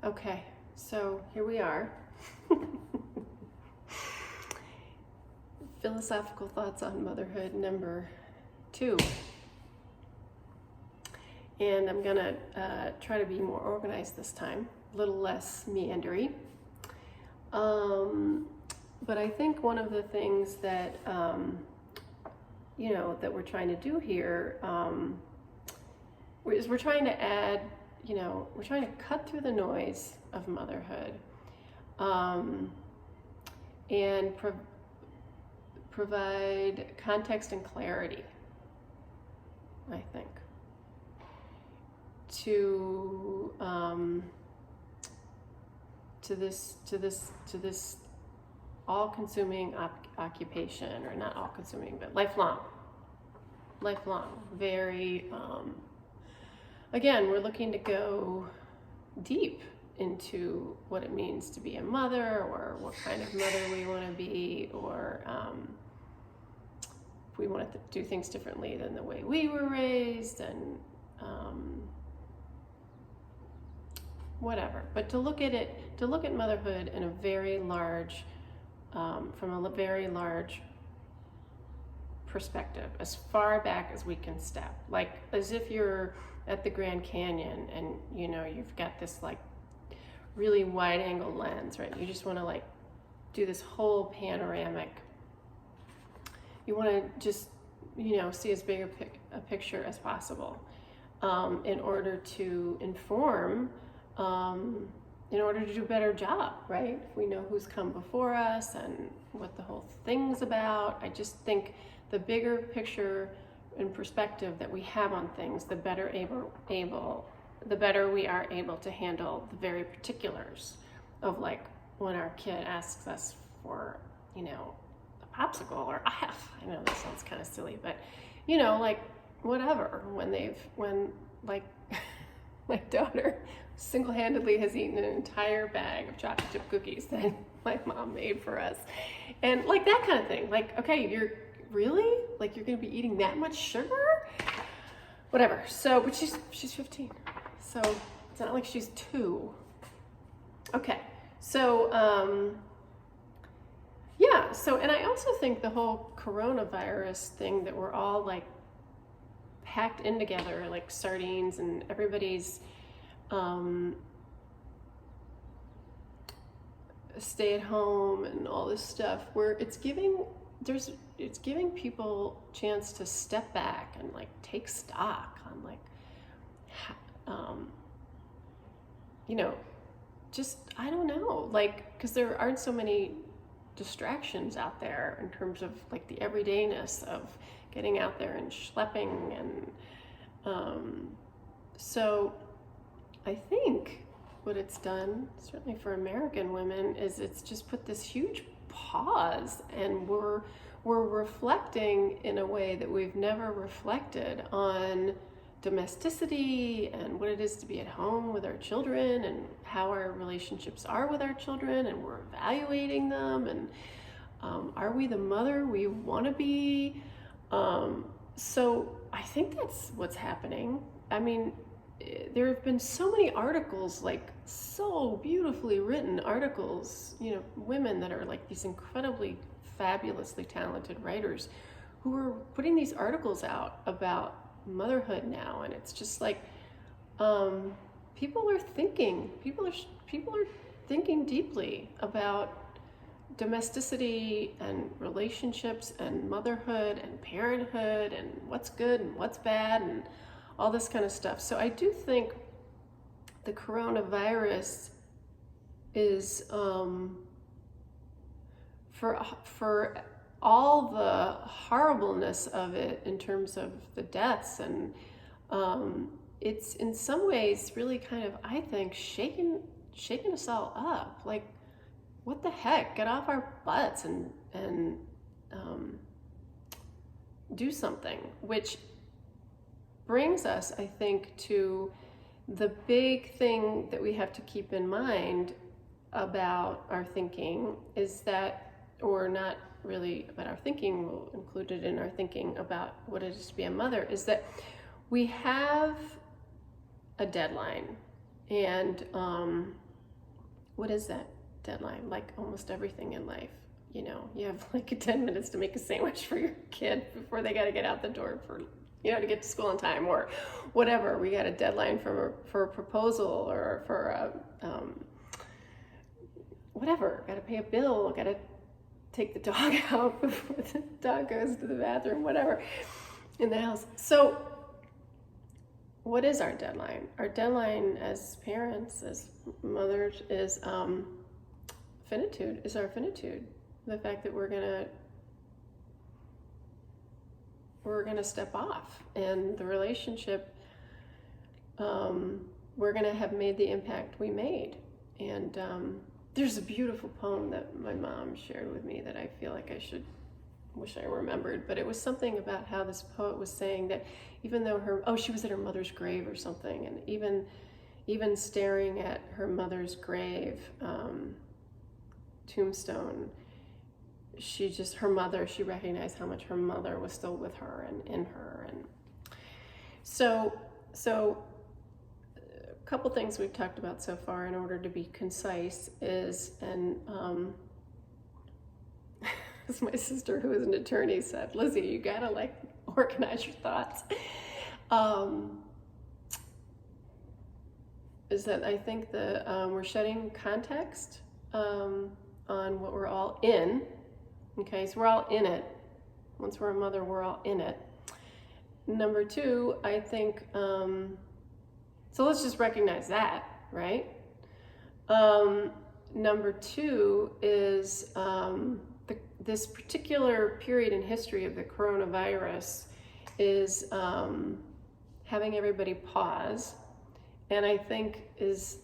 Okay, so here we are. Philosophical thoughts on motherhood number 2. And I'm gonna try to be more organized this time, a little less meandery. But I think one of the things that, that we're trying to do here is we're trying to add, we're trying to cut through the noise of motherhood and provide context and clarity, I think, to this all-consuming occupation, or not all-consuming, but lifelong, very. Again, we're looking to go deep into what it means to be a mother, or what kind of mother we want to be, or if we want to do things differently than the way we were raised, and whatever. But to look at motherhood in a very large, from a very large perspective, as far back as we can step, like as if you're at the Grand Canyon and you've got this like really wide angle lens, right? You just want to like do this whole panoramic. You want to just see as big a picture as possible in order to inform, in order to do a better job, right? If we know who's come before us and what the whole thing's about. I just think the bigger picture and perspective that we have on things, the better the better we are able to handle the very particulars of, like, when our kid asks us for, a popsicle, or I know that sounds kind of silly, but like whatever, when like my daughter single-handedly has eaten an entire bag of chocolate chip cookies that my mom made for us, and like that kind of thing. Like, okay, you're gonna be eating that much sugar? Whatever. So, but she's 15, so it's not like she's 2. Okay, so so, and I also think the whole coronavirus thing, that we're all like packed in together like sardines, and everybody's stay at home and all this stuff, where it's giving people chance to step back and like take stock on like just, I don't know, like, because there aren't so many distractions out there in terms of like the everydayness of getting out there and schlepping, and so I think what it's done, certainly for American women, is it's just put this huge pause, and we're reflecting in a way that we've never reflected on domesticity and what it is to be at home with our children, and how our relationships are with our children, and we're evaluating them, and are we the mother we want to be? So I think that's what's happening. I mean, there have been so many articles, like so beautifully written articles, women that are like these incredibly fabulously talented writers who are putting these articles out about motherhood now, and it's just like people are thinking deeply about domesticity and relationships and motherhood and parenthood and what's good and what's bad and all this kind of stuff. So I do think the coronavirus is for all the horribleness of it in terms of the deaths, and it's in some ways really kind of, I think, shaking us all up. Like, what the heck? Get off our butts and do something. Which brings us, I think, to the big thing that we have to keep in mind about our thinking, is that, or not really about our thinking, we'll include it in our thinking about what it is to be a mother, is that we have a deadline, and what is that deadline? Like almost everything in life. You have like 10 minutes to make a sandwich for your kid before they got to get out the door for, to get to school on time or whatever. We got a deadline for a proposal or for whatever. Got to pay a bill. Got to take the dog out before the dog goes to the bathroom, whatever, in the house. So what is our deadline? Our deadline as parents, as mothers, is finitude, is our finitude. The fact that we're gonna step off, and the relationship, we're gonna have made the impact we made. And there's a beautiful poem that my mom shared with me that I feel like wish I remembered, but it was something about how this poet was saying that even though she was at her mother's grave or something, and even staring at her mother's grave tombstone, she recognized how much her mother was still with her and in her. And so a couple things we've talked about so far in order to be concise is, and as my sister, who is an attorney, said, Lizzie, you gotta organize your thoughts. Is that I think we're shedding context on what we're all in. Okay, so we're all in it. Once we're a mother, we're all in it. Number two, I think, so let's just recognize that, right? Number two is this particular period in history of the coronavirus is having everybody pause, and I think is,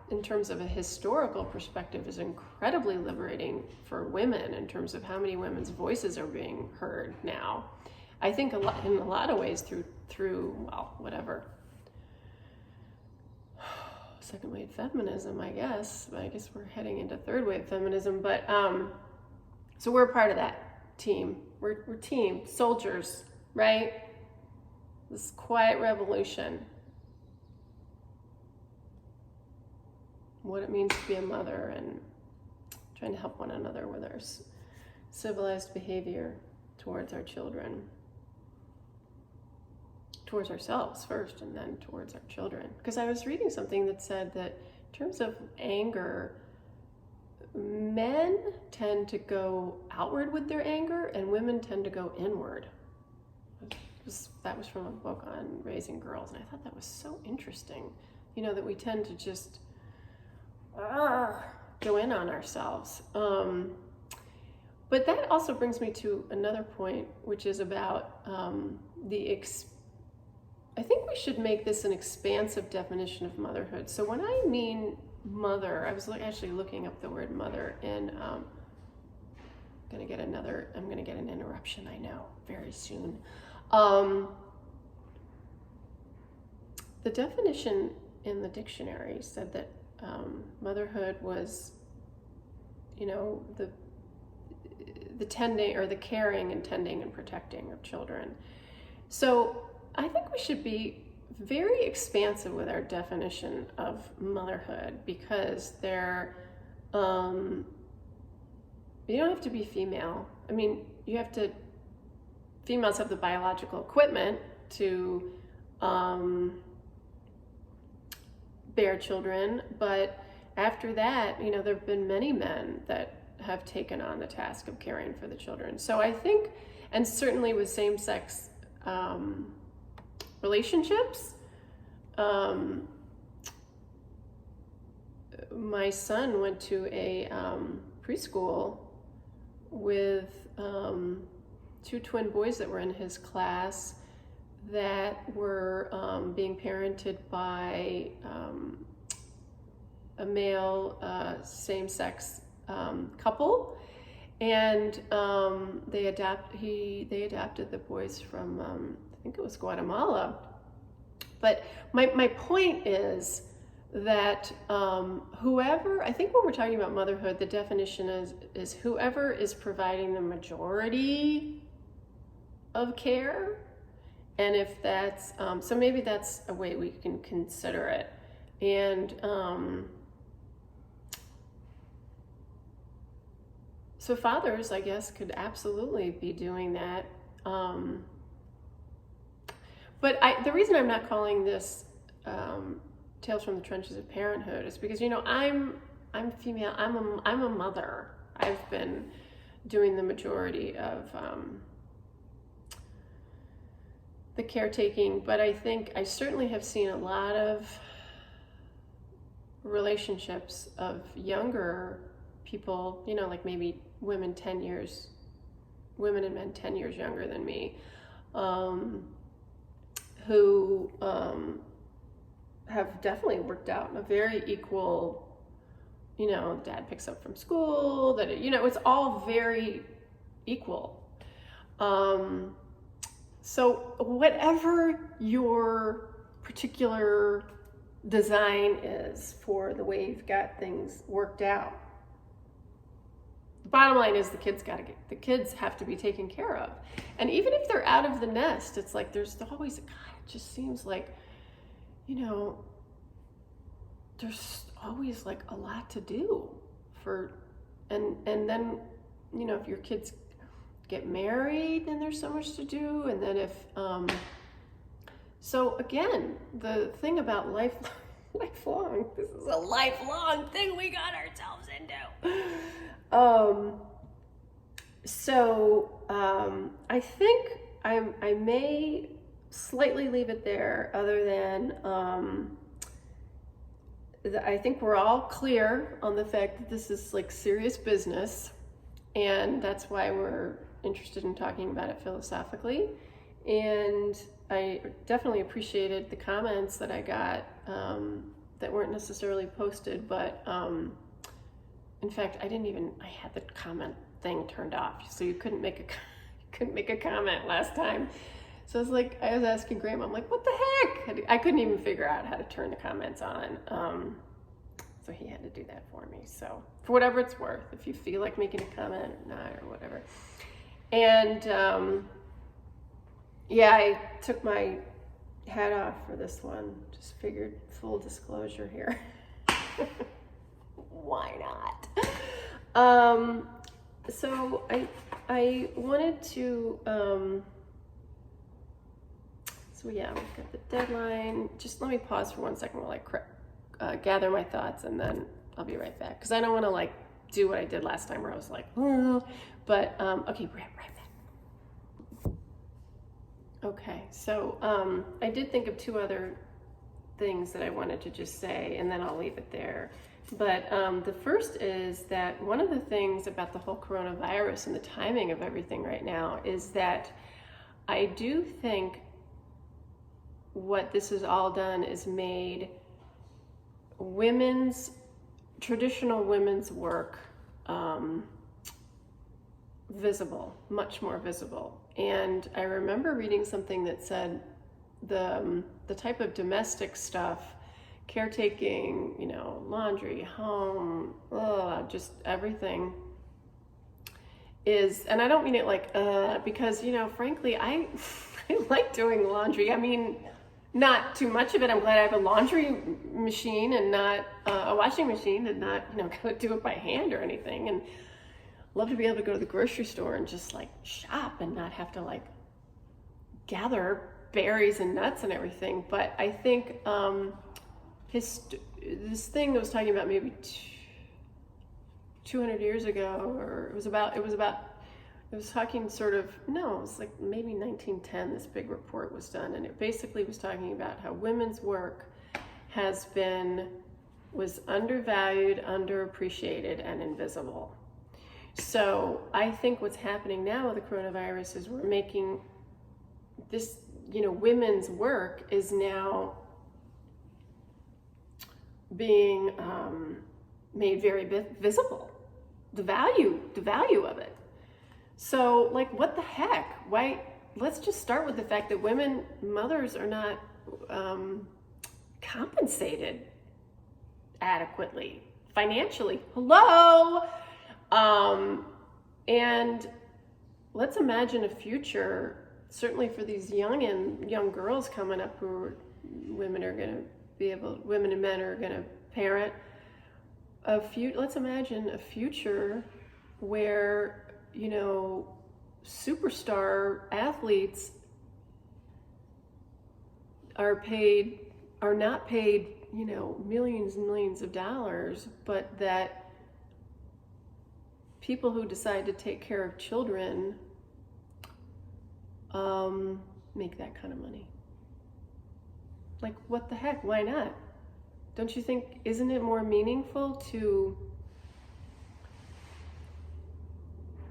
in terms of a historical perspective, is incredibly liberating for women in terms of how many women's voices are being heard now. I think in a lot of ways through whatever, second wave feminism, I guess. I guess we're heading into third wave feminism, but so we're a part of that team. We're team soldiers, right? This quiet revolution. What it means to be a mother, and trying to help one another with our civilized behavior towards our children, towards ourselves first, and then towards our children. Because I was reading something that said that in terms of anger, men tend to go outward with their anger and women tend to go inward. That was from a book on raising girls, and I thought that was so interesting. That we tend to just go in on ourselves. But that also brings me to another point, which is about I think we should make this an expansive definition of motherhood. So when I mean mother, I was actually looking up the word mother, and I'm gonna get an interruption, I know, very soon. The definition in the dictionary said that motherhood was, the tending, or the caring and tending and protecting of children. So I think we should be very expansive with our definition of motherhood, because you don't have to be female. I mean, females have the biological equipment to bear children, but after that, there have been many men that have taken on the task of caring for the children. So I think, and certainly with same-sex relationships, my son went to a preschool with two twin boys that were in his class that were being parented by a male same-sex couple, and they adopted the boys from I think it was Guatemala. But my point is that whoever, I think when we're talking about motherhood, the definition is whoever is providing the majority of care. And if that's, so maybe that's a way we can consider it. And So fathers, I guess, could absolutely be doing that. But the reason I'm not calling this Tales from the Trenches of Parenthood is because, I'm female. I'm a mother. I've been doing the majority of the caretaking, but I think I certainly have seen a lot of relationships of younger people, like maybe women and men 10 years younger than me, who have definitely worked out in a very equal, dad picks up from school, that, it's all very equal. So whatever your particular design is for the way you've got things worked out, the bottom line is the kids have to be taken care of. And even if they're out of the nest, it's like there's always it just seems like, there's always like a lot to do and then, if your kids get married, then there's so much to do. And then if, so again, the thing about lifelong, this is a lifelong thing we got ourselves into. I think I may slightly leave it there, other than, I think we're all clear on the fact that this is like serious business, and that's why we're interested in talking about it philosophically. And I definitely appreciated the comments that I got that weren't necessarily posted, but in fact, I had the comment thing turned off, so you couldn't make a comment last time. So I was asking Graham, I'm like, what the heck? I couldn't even figure out how to turn the comments on. So he had to do that for me. So for whatever it's worth, if you feel like making a comment or not, or whatever. And I took my hat off for this one. Just figured, full disclosure here. Why not? So I wanted to, we've got the deadline. Just let me pause for 1 second while I gather my thoughts, and then I'll be right back. Because I don't want to do what I did last time where I was like, but okay, right back. Okay, so I did think of two other things that I wanted to just say, and then I'll leave it there. But the first is that one of the things about the whole coronavirus and the timing of everything right now is that I do think what this has all done is made traditional women's work visible, much more visible. And I remember reading something that said the type of domestic stuff, caretaking, laundry, home, just everything is, and I don't mean it because, frankly, I like doing laundry. I mean, not too much of it. I'm glad I have a laundry machine and not a washing machine, and not, gotta do it by hand or anything. And love to be able to go to the grocery store and just shop and not have to gather berries and nuts and everything. But I think this thing that was talking about maybe 200 years ago, or it was talking maybe 1910, this big report was done, and it basically was talking about how women's work was undervalued, underappreciated, and invisible. So I think what's happening now with the coronavirus is we're making this, women's work is now being made very visible. The value of it. So, what the heck? Why? Let's just start with the fact that mothers are not compensated adequately, financially. Hello? And let's imagine a future, certainly for these young girls coming up women and men are going to parent. Let's imagine a future where, superstar athletes are not paid, millions and millions of dollars, but that people who decide to take care of children make that kind of money. Like, what the heck? Why not? Don't you think, isn't it more meaningful to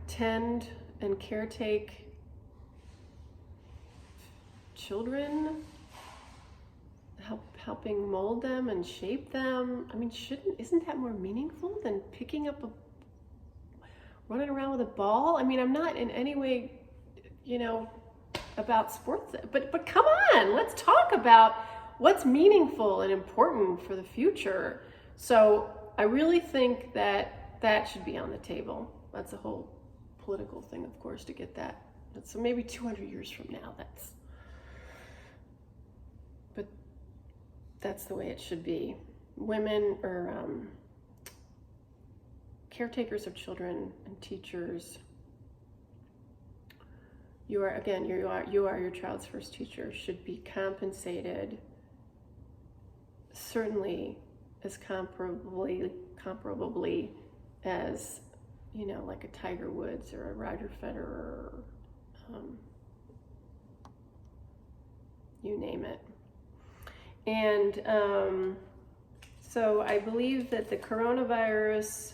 tend and caretake children, helping mold them and shape them? I mean, isn't that more meaningful than picking up running around with a ball? I mean, I'm not in any way, about sports, but come on, let's talk about what's meaningful and important for the future. So I really think that should be on the table. That's a whole political thing, of course, to get that. So maybe 200 years from now, but that's the way it should be. Women or caretakers of children and teachers. You are your child's first teacher, should be compensated certainly as comparably as, like a Tiger Woods or a Roger Federer, you name it. And so I believe that the coronavirus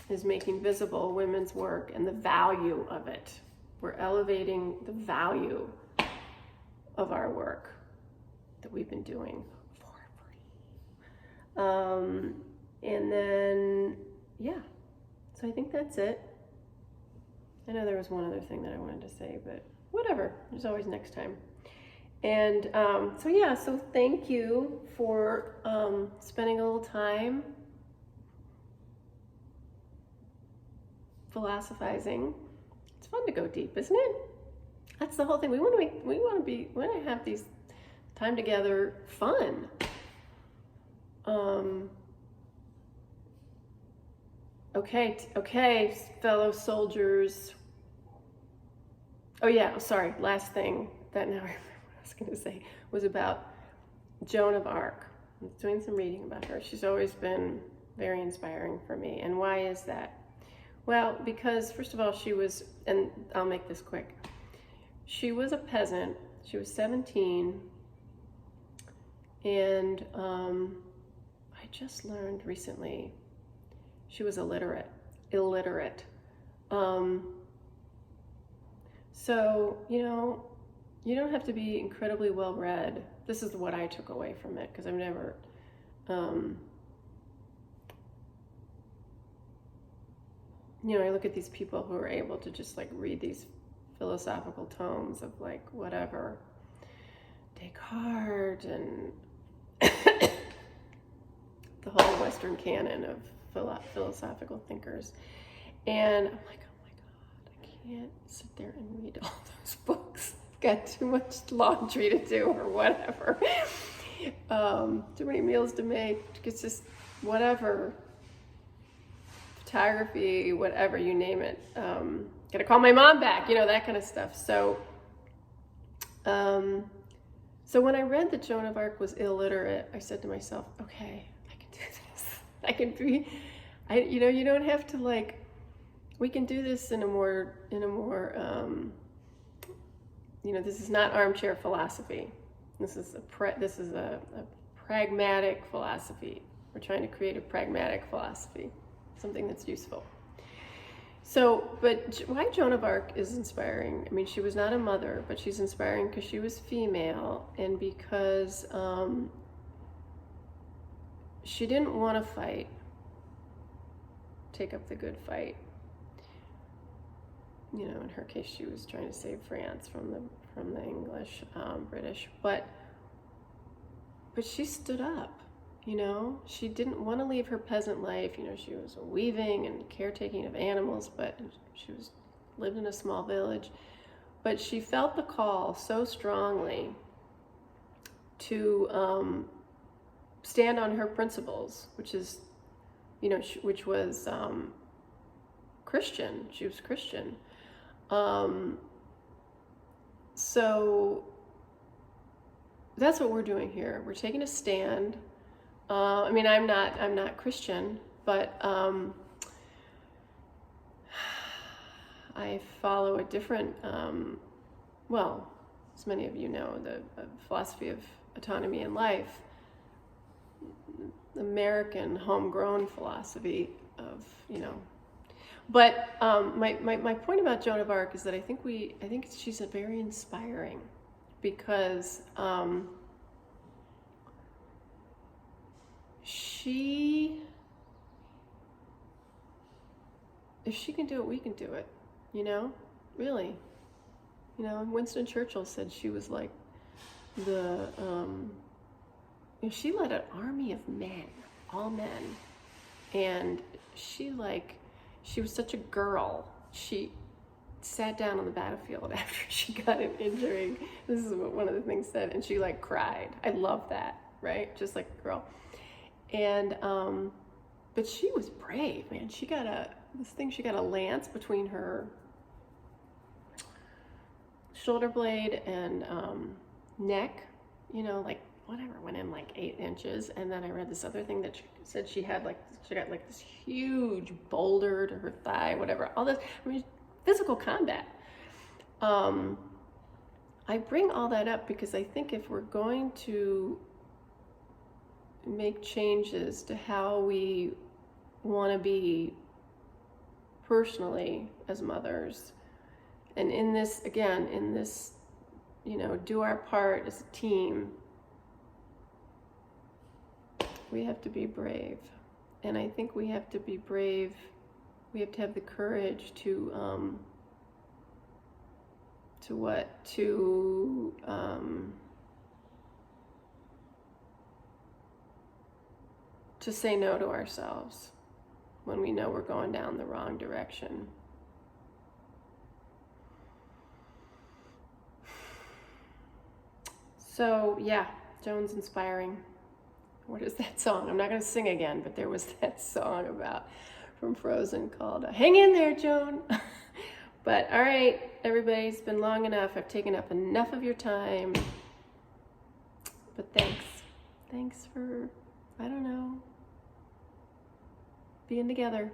is making visible women's work and the value of it. We're elevating the value of our work that we've been doing for free. And then, so I think that's it. I know there was one other thing that I wanted to say, but whatever, there's always next time. And so thank you for spending a little time philosophizing. It's fun to go deep, isn't it? That's the whole thing. We want to have these time together fun. Okay, fellow soldiers. Oh yeah, sorry. Last thing that now I remember what I was going to say was about Joan of Arc. I was doing some reading about her. She's always been very inspiring for me. And why is that? Well, because first of all, she was, and I'll make this quick. She was a peasant. She was 17. And I just learned recently she was illiterate. So, you don't have to be incredibly well read. This is what I took away from it, because I've never, I look at these people who are able to just like read these philosophical tomes of like whatever, Descartes and the whole Western canon of philosophical thinkers. And I'm like, oh my God, I can't sit there and read all those books. I've got too much laundry to do or whatever. Too many meals to make. It's just whatever. Photography, whatever, you name it. Gotta call my mom back, that kind of stuff. So when I read that Joan of Arc was illiterate, I said to myself, okay, I can do this. You don't have to we can do this in a more, this is not armchair philosophy. This is a pragmatic philosophy. We're trying to create a pragmatic philosophy, something that's useful. So, but why Joan of Arc is inspiring? I mean, she was not a mother, but she's inspiring because she was female and because she didn't want to fight, take up the good fight. In her case, she was trying to save France from the English, British, but she stood up. She didn't want to leave her peasant life. She was weaving and caretaking of animals, but she lived in a small village. But she felt the call so strongly to stand on her principles, which is which was Christian. She was Christian. So that's what we're doing here. We're taking a stand. I mean, I'm not Christian, but I follow a different, well, as many of you know, the philosophy of autonomy in life, American homegrown philosophy of, But my point about Joan of Arc is that I think she's a very inspiring, because if she can do it, we can do it, really. Winston Churchill said she was like she led an army of men, all men, and she was such a girl. She sat down on the battlefield after she got an injury. This is what one of the things said, and she cried. I love that, right? Just like a girl. And but she was brave, man. She got a lance between her shoulder blade and neck, whatever, went in 8 inches. And then I read this other thing that she said she got this huge boulder to her thigh, whatever, all this. I mean, physical combat. I bring all that up because I think if we're going to make changes to how we want to be personally as mothers, and in this, do our part as a team, we have to be brave. And I think we have to be brave. We have to have the courage to say no to ourselves when we know we're going down the wrong direction. So yeah, Joan's inspiring. What is that song? I'm not going to sing again, but there was that song from Frozen called Hang in There, Joan. But all right, everybody, it's been long enough. I've taken up enough of your time. But thanks for, being together.